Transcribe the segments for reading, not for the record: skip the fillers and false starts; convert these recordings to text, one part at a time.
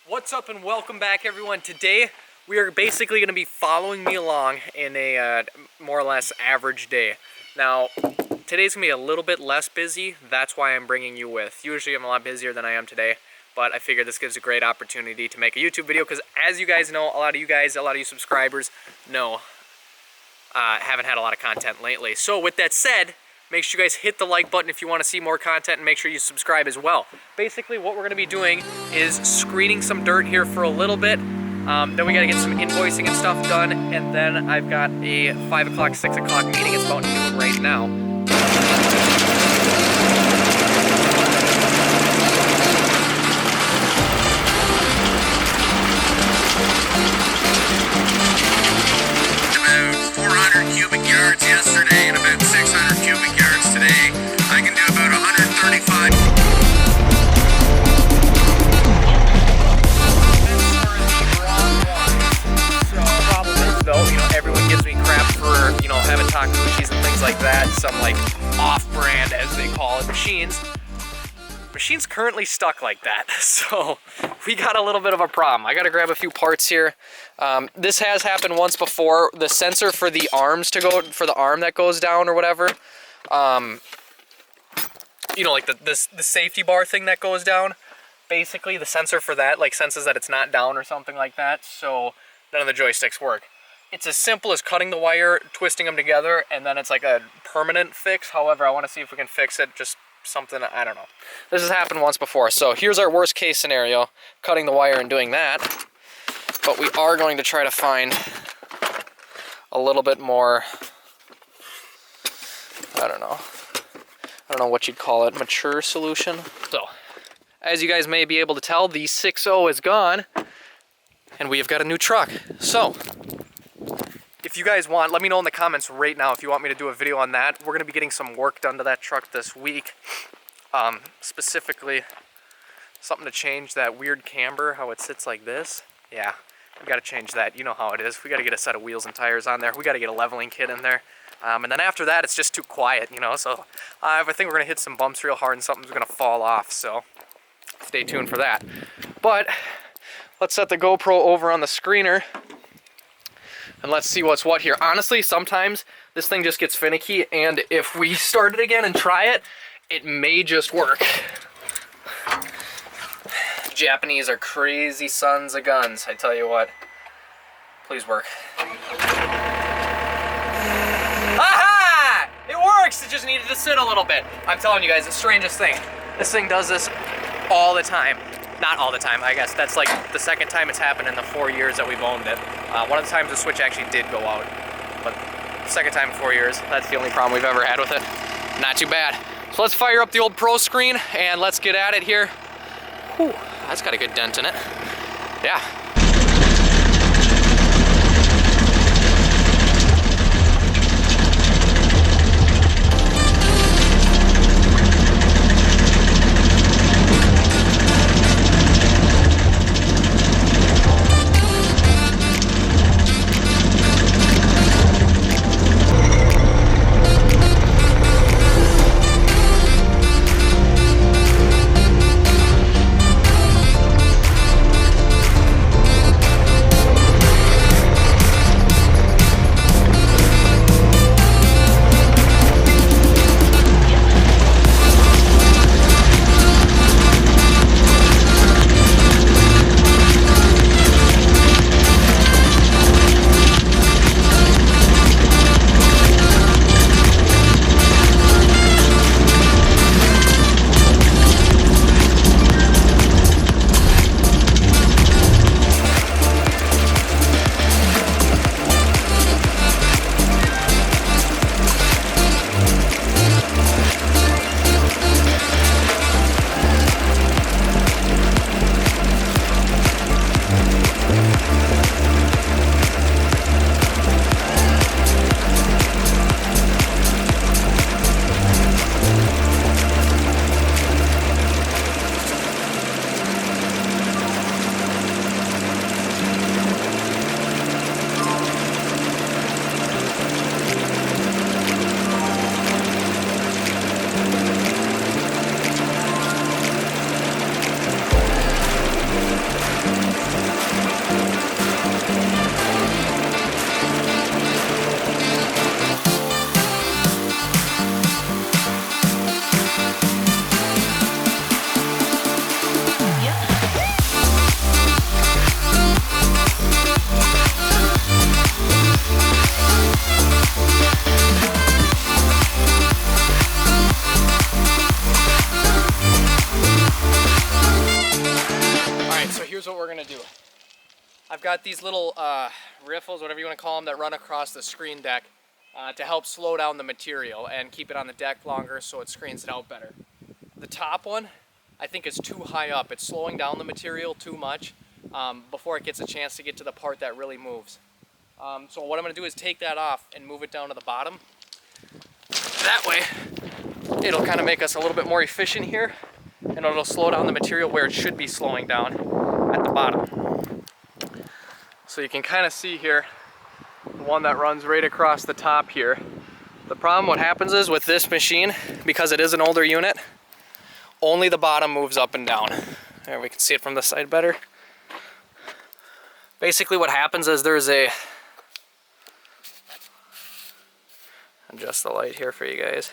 What's up and welcome back, everyone. Today we are basically going to be following me along in a more or less average day. Now today's going to be a little bit less busy, that's why I'm bringing you with. Usually I'm a lot busier than I am today, but I figured this gives a great opportunity to make a YouTube video because, as you guys know, a lot of you subscribers know, haven't had a lot of content lately. So with that said, make sure you guys hit the like button if you want to see more content, and make sure you subscribe as well. Basically what we're going to be doing is screening some dirt here for a little bit. Then we got to get some invoicing and stuff done, and then I've got a 5 o'clock, 6 o'clock meeting. It's about noon right now. About 400 cubic yards yesterday and about 600 cubic yards today. I can do about 135. Everyone gives me crap for, having Takuchis and things like that. Some like off-brand, as they call it, machines. Machine's currently stuck like that, so we got a little bit of a problem. I gotta grab a few parts here. This has happened once before. The sensor for the arms for the arm that goes down or whatever. Like the safety bar thing that goes down. Basically, the sensor for that senses that it's not down or something like that, so none of the joysticks work. It's as simple as cutting the wire, twisting them together, and then it's like a permanent fix. However, I want to see if we can fix it, just something, I don't know. This has happened once before, so here's our worst case scenario, cutting the wire and doing that. But we are going to try to find a little bit more, I don't know what you'd call it, mature solution. So, as you guys may be able to tell, the 6.0 is gone, and we have got a new truck. So, if you guys want, let me know in the comments right now if you want me to do a video on that. We're going to be getting some work done to that truck this week. Specifically, something to change that weird camber, how it sits like this. Yeah, we got to change that. You know how it is. We got to get a set of wheels and tires on there. We got to get a leveling kit in there. And then after that, it's just too quiet, So I think we're going to hit some bumps real hard and something's going to fall off. So stay tuned for that. But let's set the GoPro over on the screener. And let's see what's what here. Honestly, sometimes this thing just gets finicky, and if we start it again and try it, it may just work. Japanese are crazy sons of guns, I tell you what. Please work. Aha! It works! It just needed to sit a little bit. I'm telling you guys, the strangest thing. This thing does this all the time. Not all the time, I guess. That's like the second time it's happened in the 4 years that we've owned it. One of the times the switch actually did go out, but second time in 4 years, that's the only problem we've ever had with it. Not too bad. So let's fire up the old Pro screen and let's get at it here. Whew, that's got a good dent in it. Yeah. here's what we're gonna do. I've got these little riffles, whatever you want to call them, that run across the screen deck to help slow down the material and keep it on the deck longer so it screens it out better. The top one, I think, is too high up. It's slowing down the material too much before it gets a chance to get to the part that really moves. So what I'm going to do is take that off and move it down to the bottom. That way, it'll kind of make us a little bit more efficient here, and it'll slow down the material where it should be slowing down at the bottom. So you can kind of see here, the one that runs right across the top here. The problem, what happens is with this machine, because it is an older unit, only the bottom moves up and down. There, we can see it from the side better. Basically what happens is there's a, adjust the light here for you guys.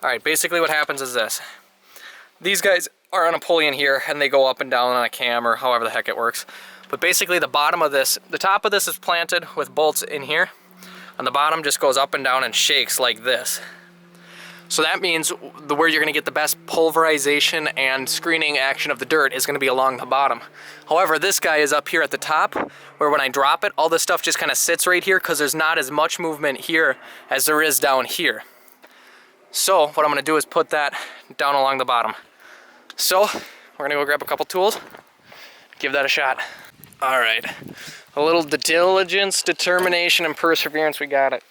Alright, basically what happens is this. These guys are on a pulley in here and they go up and down on a cam or however the heck it works. But basically the bottom of this, the top of this is planted with bolts in here, and the bottom just goes up and down and shakes like this. So that means where you're going to get the best pulverization and screening action of the dirt is going to be along the bottom. However, this guy is up here at the top, where when I drop it, all this stuff just kind of sits right here because there's not as much movement here as there is down here. So what I'm going to do is put that down along the bottom. So we're going to go grab a couple tools, give that a shot. All right, a little diligence, determination, and perseverance, we got it.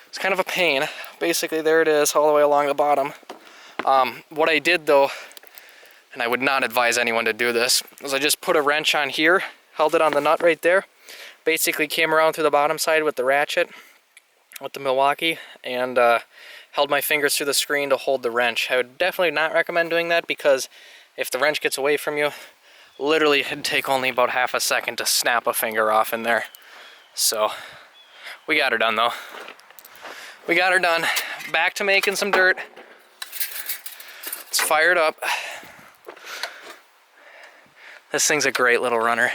It's kind of a pain. Basically, there it is, all the way along the bottom. What I did though, and I would not advise anyone to do this, is I just put a wrench on here, held it on the nut right there, basically came around through the bottom side with the ratchet, with the Milwaukee, and held my fingers through the screen to hold the wrench. I would definitely not recommend doing that because if the wrench gets away from you, literally it'd take only about half a second to snap a finger off in there. So, we got her done though. We got her done. Back to making some dirt. It's fired up. This thing's a great little runner.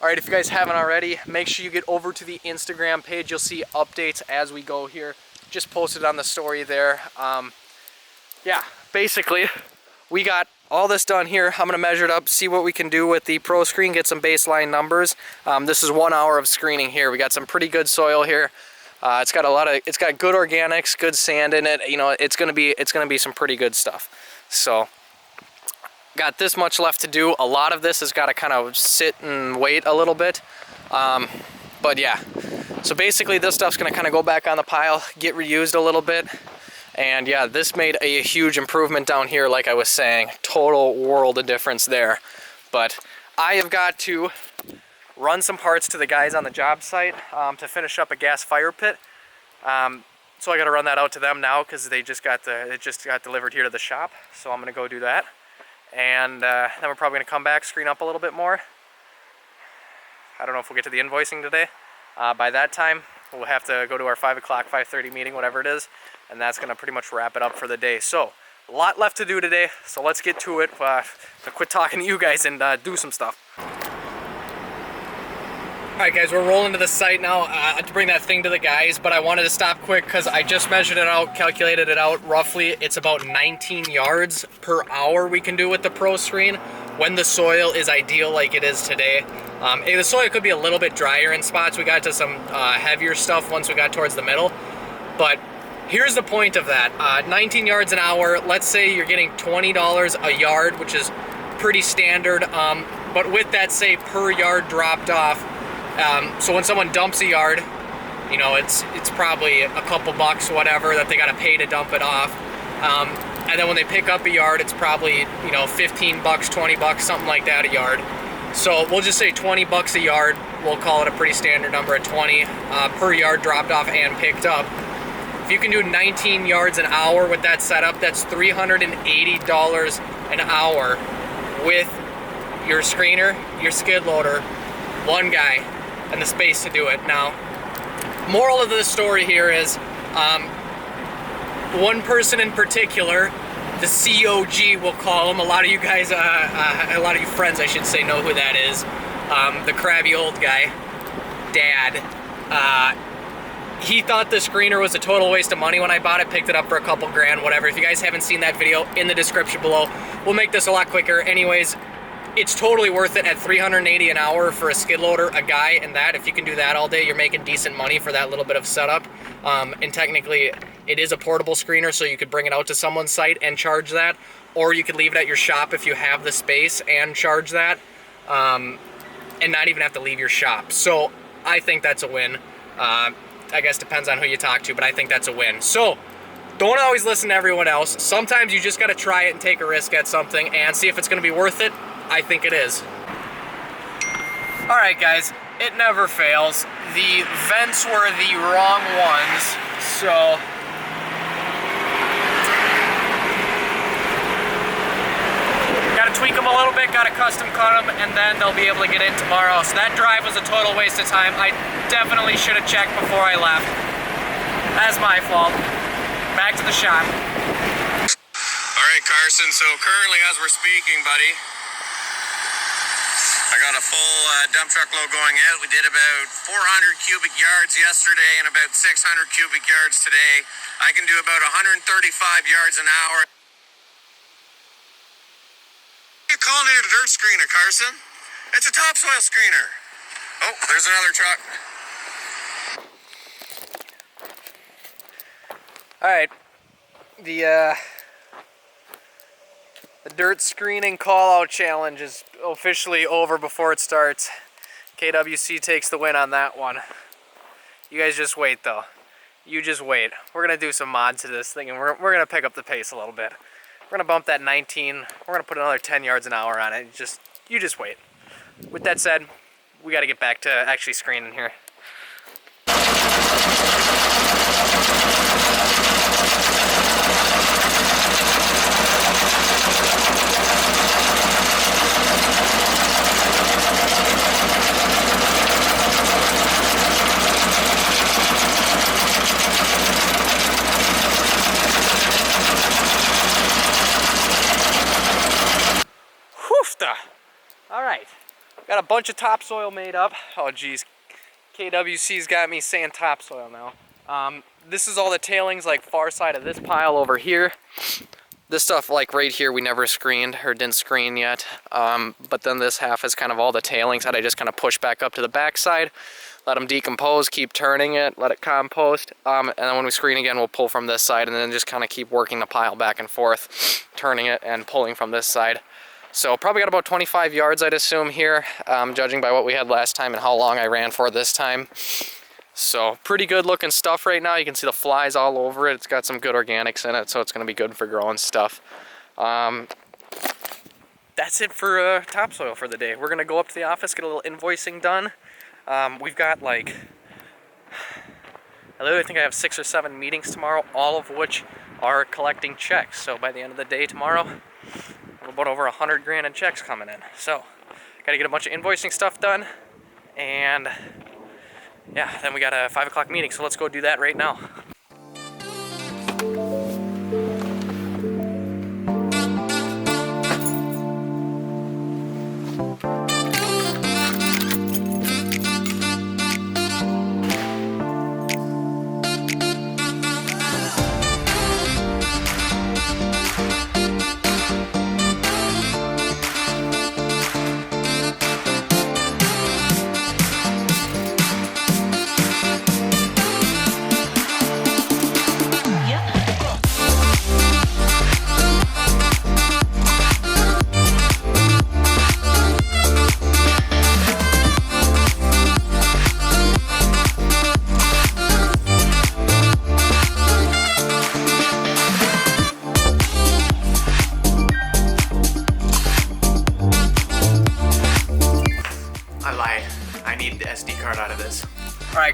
Alright, if you guys haven't already, make sure you get over to the Instagram page. You'll see updates as we go here. Just posted on the story there. Yeah, basically, we got all this done here. I'm going to measure it up, see what we can do with the Pro Screen, get some baseline numbers. This is 1 hour of screening here. We got some pretty good soil here. It's got good organics, good sand in it. You know, it's gonna be some pretty good stuff. So, got this much left to do. A lot of this has got to kind of sit and wait a little bit. But yeah, so basically this stuff's gonna kind of go back on the pile, get reused a little bit. And yeah, this made a huge improvement down here, like I was saying. Total world of difference there. But I have got to run some parts to the guys on the job site to finish up a gas fire pit. So I got to run that out to them now because it just got delivered here to the shop. So I'm gonna go do that, and then we're probably gonna come back, screen up a little bit more. I don't know if we'll get to the invoicing today. By that time, we'll have to go to our 5 o'clock, 5:30 meeting, whatever it is, and that's gonna pretty much wrap it up for the day. So a lot left to do today. So let's get to it. Quit talking to you guys and do some stuff. Alright guys, we're rolling to the site now to bring that thing to the guys, but I wanted to stop quick because I just measured it out, calculated it out. Roughly, it's about 19 yards per hour we can do with the Pro Screen when the soil is ideal like it is today. The soil could be a little bit drier in spots. We got to some heavier stuff once we got towards the middle, but here's the point of that. 19 yards an hour, let's say you're getting $20 a yard, which is pretty standard, but with that, say, per yard dropped off, so when someone dumps a yard, you know, it's probably a couple bucks, whatever, that they got to pay to dump it off. And then when they pick up a yard, it's probably, you know, 15 bucks, 20 bucks, something like that a yard. So we'll just say 20 bucks a yard. We'll call it a pretty standard number at 20 per yard dropped off and picked up. If you can do 19 yards an hour with that setup, that's $380 an hour with your screener, your skid loader, one guy, and the space to do it. Now, moral of the story here is one person in particular, the COG we'll call him. A lot of you guys, a lot of you friends I should say, know who that is. The crabby old guy, Dad. He thought the screener was a total waste of money when I bought it, picked it up for a couple grand, whatever. If you guys haven't seen that video, in the description below. We'll make this a lot quicker. Anyways, it's totally worth it at $380 an hour for a skid loader, a guy, and that. If you can do that all day, you're making decent money for that little bit of setup. And technically, it is a portable screener, so you could bring it out to someone's site and charge that, or you could leave it at your shop if you have the space and charge that, and not even have to leave your shop. So I think that's a win. I guess depends on who you talk to, but I think that's a win. So don't always listen to everyone else. Sometimes you just got to try it and take a risk at something and see if it's going to be worth it. I think it is. Alright guys, it never fails. The vents were the wrong ones, so gotta tweak them a little bit, gotta custom cut them, and then they'll be able to get in tomorrow. So that drive was a total waste of time. I definitely should have checked before I left. That's my fault. Back to the shop. Alright Carson, so currently as we're speaking, buddy, I got a full dump truck load going out. We did about 400 cubic yards yesterday and about 600 cubic yards today. I can do about 135 yards an hour. What are you calling it a dirt screener, Carson? It's a topsoil screener. Oh, there's another truck. Alright, the dirt screening call-out challenge is officially over before it starts. KWC takes the win on that one. You guys just wait though. You just wait. We're gonna do some mods to this thing, and we're gonna pick up the pace a little bit. We're gonna bump that 19. We're gonna put another 10 yards an hour on it. You just wait. With that said, we gotta get back to actually screening here. All right, got a bunch of topsoil made up. Oh geez, KWC's got me saying topsoil now. This is all the tailings, like far side of this pile over here. This stuff, like right here, we never screened or didn't screen yet. But then this half is kind of all the tailings that I just kind of push back up to the back side, let them decompose, keep turning it, let it compost. And then when we screen again, we'll pull from this side and then just kind of keep working the pile back and forth, turning it and pulling from this side. So probably got about 25 yards, I'd assume here, judging by what we had last time and how long I ran for this time. So pretty good looking stuff right now. You can see the flies all over it. It's got some good organics in it, so it's going to be good for growing stuff. That's it for topsoil for the day. We're going to go up to the office, get a little invoicing done. We've got like, I literally think I have 6 or 7 meetings tomorrow, all of which are collecting checks. So by the end of the day tomorrow, about over 100 grand in checks coming in. So got to get a bunch of invoicing stuff done, and yeah, then we got a 5 o'clock meeting, so let's go do that right now.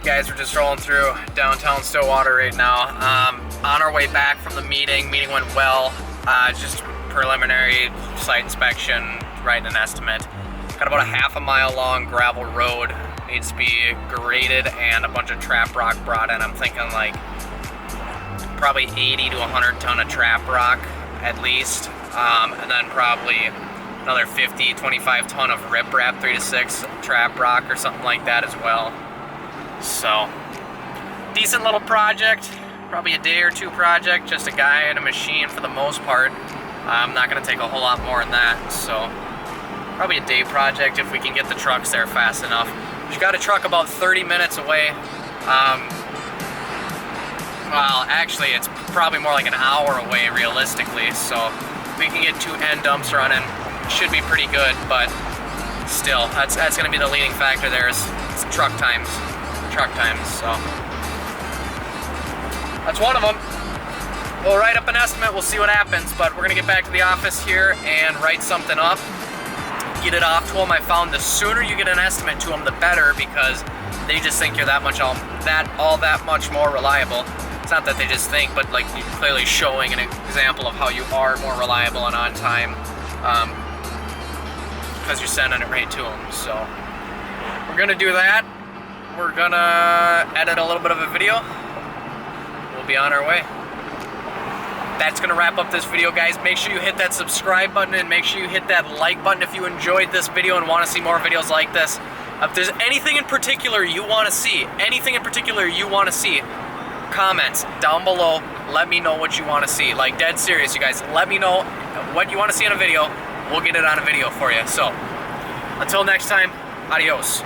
Guys, we're just rolling through downtown Stillwater right now. On our way back from the meeting. Meeting went well. Just preliminary site inspection, writing an estimate. Got about a half a mile long gravel road. Needs to be graded and a bunch of trap rock brought in. I'm thinking like probably 80 to 100 ton of trap rock at least. And then probably another 50, 25 ton of riprap, 3 to 6 trap rock or something like that as well. So, decent little project, probably a day or two project, just a guy and a machine for the most part. I'm not gonna take a whole lot more than that, so probably a day project if we can get the trucks there fast enough. We've got a truck about 30 minutes away. Well, actually, it's probably more like an hour away realistically, so if we can get 2 end dumps running, should be pretty good, but still, that's gonna be the leading factor there is truck times, so that's one of them. We'll write up an estimate, we'll see what happens, but we're gonna get back to the office here and write something up, get it off to them. I found the sooner you get an estimate to them, the better, because they just think you're that much more reliable. It's not that they just think, but like you're clearly showing an example of how you are more reliable and on time, because you're sending it right to them. So we're gonna do that. We're gonna edit a little bit of a video. We'll be on our way. That's gonna wrap up this video, guys. Make sure you hit that subscribe button and make sure you hit that like button if you enjoyed this video and want to see more videos like this. If there's anything in particular you want to see, comments down below. Let me know what you want to see. Like, dead serious, you guys. Let me know what you want to see in a video. We'll get it on a video for you. So, until next time, adios.